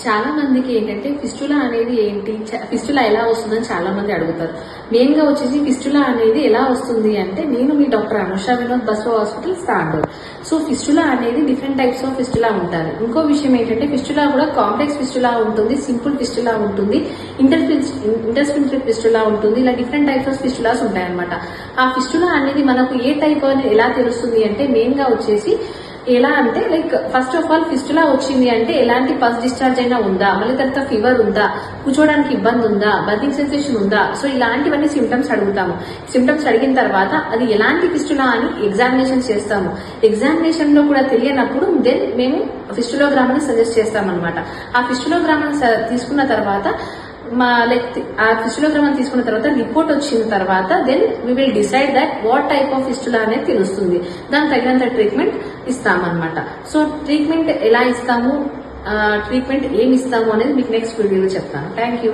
చాలా మందికి ఏంటంటే ఫిస్టులా అనేది ఏంటి, ఫిస్టులా ఎలా వస్తుందని చాలా మంది అడుగుతారు. మెయిన్ గా వచ్చేసి ఫిస్టులా అనేది ఎలా వస్తుంది అంటే, నేను మీ doctor Anusha Vinod Baswa hospital Tandur. So fistula అనేది డిఫరెంట్ టైప్స్ ఆఫ్ ఫిస్టులా ఉంటారు. ఇంకో విషయం ఏంటంటే ఫిస్టులా కూడా కాంప్లెక్స్ ఫిస్టులా ఉంటుంది, సింపుల్ ఫిస్టులా ఉంటుంది, ఇంటర్స్పిన్సరీ ఫిస్టులా ఉంటుంది. ఇలా డిఫరెంట్ టైప్స్ ఆఫ్ ఫిస్టులాస్ ఉంటాయన్నమాట. ఆ ఫిస్టులా అనేది మనకు ఏ టైప్ అని ఎలా తెలుస్తుంది అంటే, మెయిన్ గా వచ్చేసి ఎలా అంటే like first of all fistula వచ్చింది అంటే ఎలాంటి పల్స్ డిశ్చార్జ్ అయినా ఉందా, మళ్ళీ తర్వాత ఫీవర్ ఉందా, కూర్చోడానికి ఇబ్బంది ఉందా, బర్నింగ్ సెన్సేషన్ ఉందా, సో ఇలాంటివన్నీ సిమ్టమ్స్ అడుగుతాము. సిమ్టమ్స్ అడిగిన తర్వాత అది ఎలాంటి ఫిస్టులా అని ఎగ్జామినేషన్ చేస్తాము. ఎగ్జామినేషన్ లో కూడా తెలియనప్పుడు దెన్ మేము ఫిస్టులోగ్రామ్ అని సజెస్ట్ చేస్తామన్నమాట. ఆ ఫిస్టులోగ్రామ్ తీసుకున్న తర్వాత ఆ ఫిస్టులోగ్రామ్ తీసుకున్న తర్వాత రిపోర్ట్ వచ్చిన తర్వాత then we will decide that what type of fistula అనేది తెలుస్తుంది. దానికి తగినంత ట్రీట్మెంట్ ఇస్తామన్నమాట. సో ట్రీట్మెంట్ ఎలా ఇస్తాము, ట్రీట్మెంట్ ఏమి ఇస్తాము అనేది మీకు నెక్స్ట్ వీడియోలో చెప్తాను. Thank you.